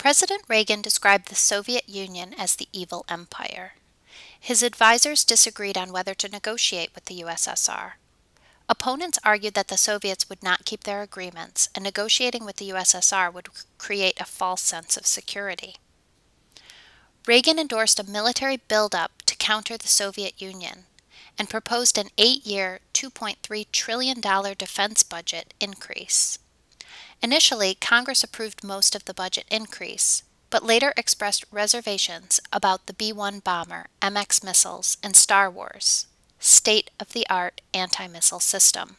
President Reagan described the Soviet Union as the evil empire. His advisors disagreed on whether to negotiate with the USSR. Opponents argued that the Soviets would not keep their agreements, and negotiating with the USSR would create a false sense of security. Reagan endorsed a military buildup to counter the Soviet Union and proposed an 8-year, $2.3 trillion defense budget increase. Initially, Congress approved most of the budget increase, but later expressed reservations about the B-1 bomber, MX missiles, and Star Wars, state-of-the-art anti-missile system.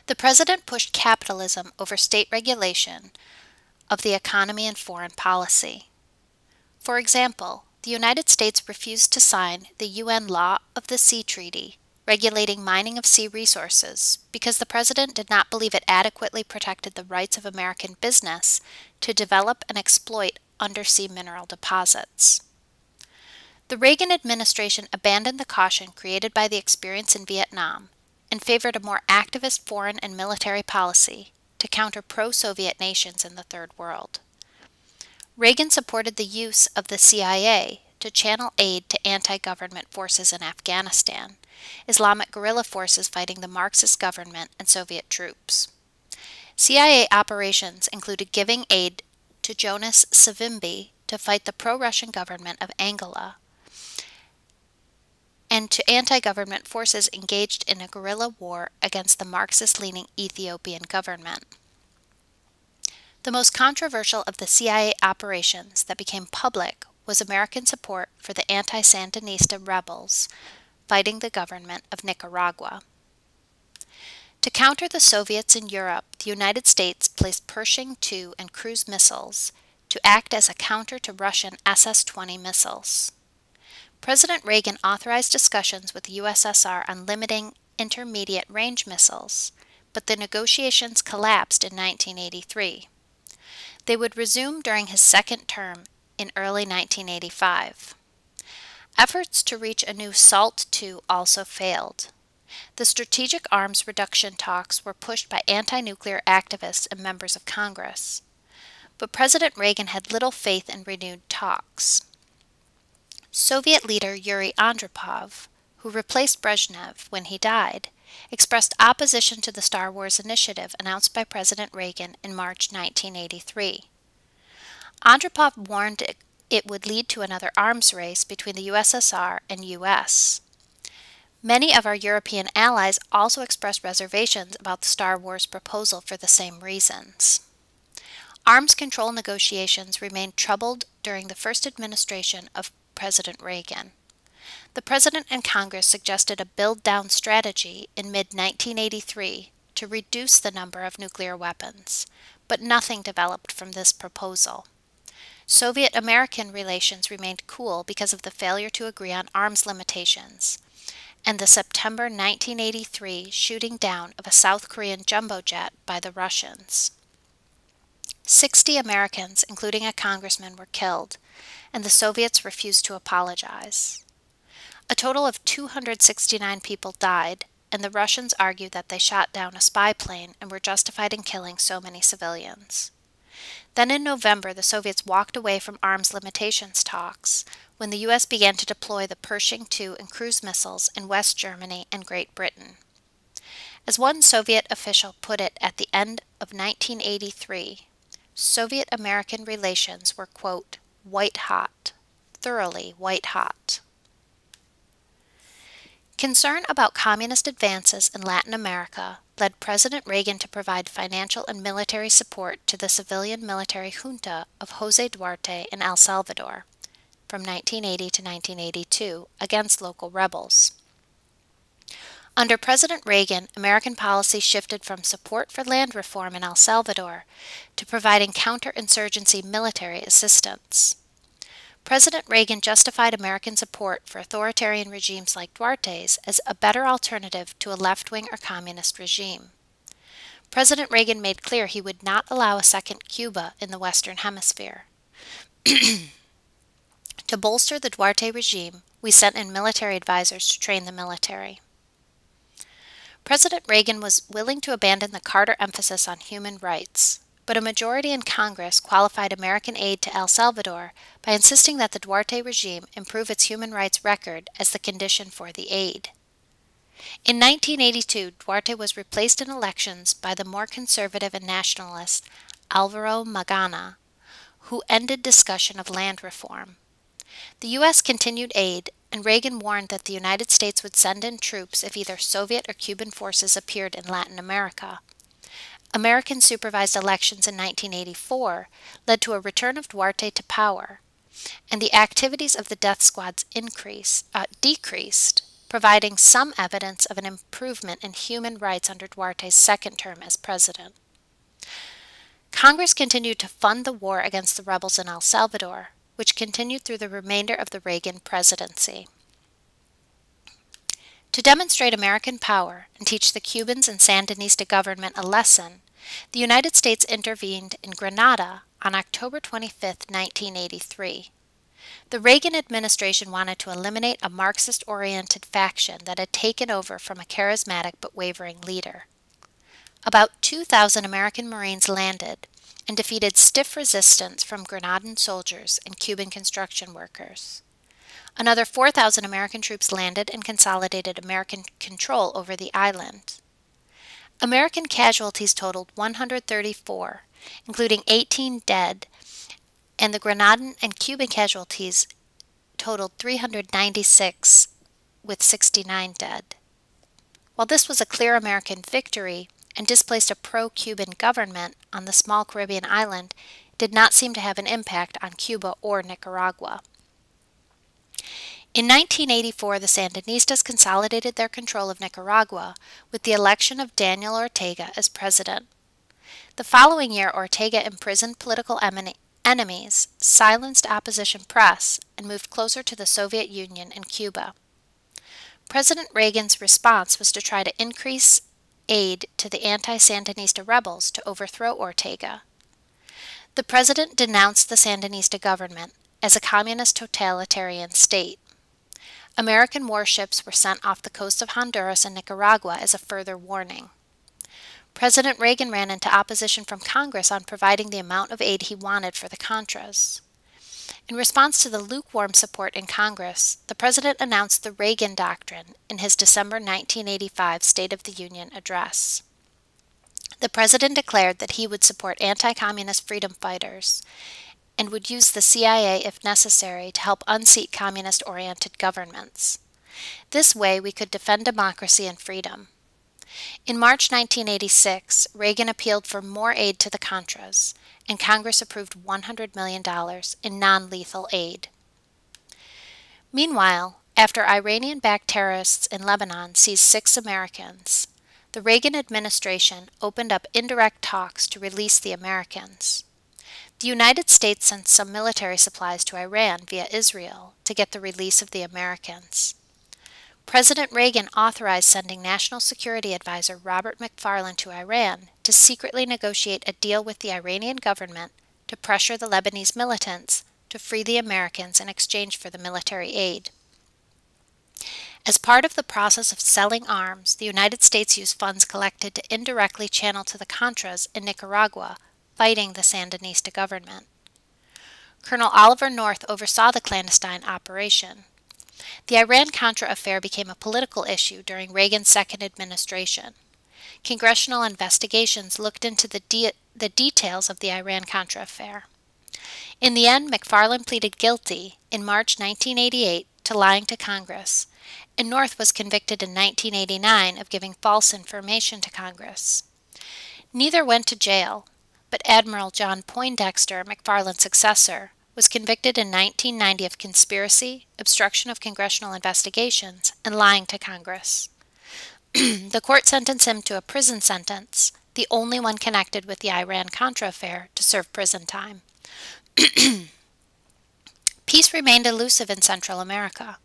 The president pushed capitalism over state regulation of the economy and foreign policy. For example, the United States refused to sign the UN Law of the Sea Treaty, regulating mining of sea resources, because the president did not believe it adequately protected the rights of American business to develop and exploit undersea mineral deposits. The Reagan administration abandoned the caution created by the experience in Vietnam and favored a more activist foreign and military policy to counter pro-Soviet nations in the Third World. Reagan supported the use of the CIA to channel aid to anti-government forces in Afghanistan, Islamic guerrilla forces fighting the Marxist government and Soviet troops. CIA operations included giving aid to Jonas Savimbi to fight the pro-Russian government of Angola and to anti-government forces engaged in a guerrilla war against the Marxist-leaning Ethiopian government. The most controversial of the CIA operations that became public was American support for the anti-Sandinista rebels fighting the government of Nicaragua. To counter the Soviets in Europe, the United States placed Pershing II and cruise missiles to act as a counter to Russian SS-20 missiles. President Reagan authorized discussions with the USSR on limiting intermediate-range missiles, but the negotiations collapsed in 1983. They would resume during his second term in early 1985. Efforts to reach a new SALT II also failed. The strategic arms reduction talks were pushed by anti-nuclear activists and members of Congress. But President Reagan had little faith in renewed talks. Soviet leader Yuri Andropov, who replaced Brezhnev when he died, expressed opposition to the Star Wars initiative announced by President Reagan in March 1983. Andropov warned it would lead to another arms race between the USSR and US. Many of our European allies also expressed reservations about the Star Wars proposal for the same reasons. Arms control negotiations remained troubled during the first administration of President Reagan. The President and Congress suggested a build-down strategy in mid-1983 to reduce the number of nuclear weapons, but nothing developed from this proposal. Soviet-American relations remained cool because of the failure to agree on arms limitations, and the September 1983 shooting down of a South Korean jumbo jet by the Russians. 60 Americans, including a congressman, were killed, and the Soviets refused to apologize. A total of 269 people died, and the Russians argued that they shot down a spy plane and were justified in killing so many civilians. Then in November, the Soviets walked away from arms limitations talks when the U.S. began to deploy the Pershing II and cruise missiles in West Germany and Great Britain. As one Soviet official put it at the end of 1983, Soviet-American relations were, quote, white-hot, thoroughly white-hot. Concern about communist advances in Latin America led President Reagan to provide financial and military support to the civilian military junta of José Duarte in El Salvador from 1980 to 1982 against local rebels. Under President Reagan, American policy shifted from support for land reform in El Salvador to providing counterinsurgency military assistance. President Reagan justified American support for authoritarian regimes like Duarte's as a better alternative to a left-wing or communist regime. President Reagan made clear he would not allow a second Cuba in the Western Hemisphere. To bolster the Duarte regime, we sent in military advisors to train the military. President Reagan was willing to abandon the Carter emphasis on human rights, but a majority in Congress qualified American aid to El Salvador by insisting that the Duarte regime improve its human rights record as the condition for the aid. In 1982, Duarte was replaced in elections by the more conservative and nationalist Alvaro Magana, who ended discussion of land reform. The U.S. continued aid, and Reagan warned that the United States would send in troops if either Soviet or Cuban forces appeared in Latin America. American supervised elections in 1984 led to a return of Duarte to power, and the activities of the death squads decreased, providing some evidence of an improvement in human rights under Duarte's second term as president. Congress continued to fund the war against the rebels in El Salvador, which continued through the remainder of the Reagan presidency. To demonstrate American power and teach the Cubans and Sandinista government a lesson, the United States intervened in Grenada on October 25, 1983. The Reagan administration wanted to eliminate a Marxist-oriented faction that had taken over from a charismatic but wavering leader. About 2,000 American Marines landed and defeated stiff resistance from Grenadan soldiers and Cuban construction workers. Another 4,000 American troops landed and consolidated American control over the island. American casualties totaled 134, including 18 dead, and the Grenadan and Cuban casualties totaled 396, with 69 dead. While this was a clear American victory and displaced a pro-Cuban government on the small Caribbean island, it did not seem to have an impact on Cuba or Nicaragua. In 1984, the Sandinistas consolidated their control of Nicaragua with the election of Daniel Ortega as president. The following year, Ortega imprisoned political enemies, silenced opposition press, and moved closer to the Soviet Union and Cuba. President Reagan's response was to try to increase aid to the anti-Sandinista rebels to overthrow Ortega. The president denounced the Sandinista government as a communist totalitarian state. American warships were sent off the coast of Honduras and Nicaragua as a further warning. President Reagan ran into opposition from Congress on providing the amount of aid he wanted for the Contras. In response to the lukewarm support in Congress, the president announced the Reagan Doctrine in his December 1985 State of the Union address. The president declared that he would support anti-communist freedom fighters and would use the CIA if necessary to help unseat communist-oriented governments. This way we could defend democracy and freedom. In March 1986, Reagan appealed for more aid to the Contras, and Congress approved $100 million in non-lethal aid. Meanwhile, after Iranian-backed terrorists in Lebanon seized 6 Americans, the Reagan administration opened up indirect talks to release the Americans. The United States sent some military supplies to Iran via Israel to get the release of the Americans. President Reagan authorized sending National Security Advisor Robert McFarlane to Iran to secretly negotiate a deal with the Iranian government to pressure the Lebanese militants to free the Americans in exchange for the military aid. As part of the process of selling arms, the United States used funds collected to indirectly channel to the Contras in Nicaragua, fighting the Sandinista government. Colonel Oliver North oversaw the clandestine operation. The Iran-Contra affair became a political issue during Reagan's second administration. Congressional investigations looked into the details of the Iran-Contra affair. In the end, McFarlane pleaded guilty in March 1988 to lying to Congress, and North was convicted in 1989 of giving false information to Congress. Neither went to jail, but Admiral John Poindexter, McFarlane's successor, was convicted in 1990 of conspiracy, obstruction of congressional investigations, and lying to Congress. The court sentenced him to a prison sentence, the only one connected with the Iran-Contra affair, to serve prison time. Peace remained elusive in Central America.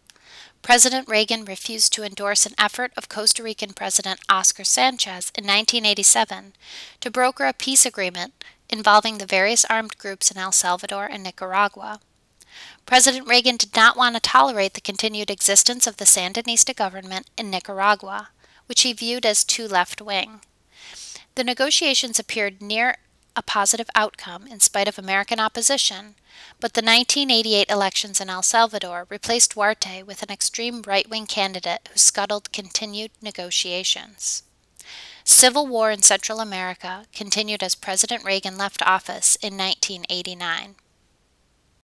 President Reagan refused to endorse an effort of Costa Rican President Oscar Sanchez in 1987 to broker a peace agreement involving the various armed groups in El Salvador and Nicaragua. President Reagan did not want to tolerate the continued existence of the Sandinista government in Nicaragua, which he viewed as too left-wing. The negotiations appeared near a positive outcome in spite of American opposition, but the 1988 elections in El Salvador replaced Duarte with an extreme right-wing candidate who scuttled continued negotiations. Civil war in Central America continued as President Reagan left office in 1989.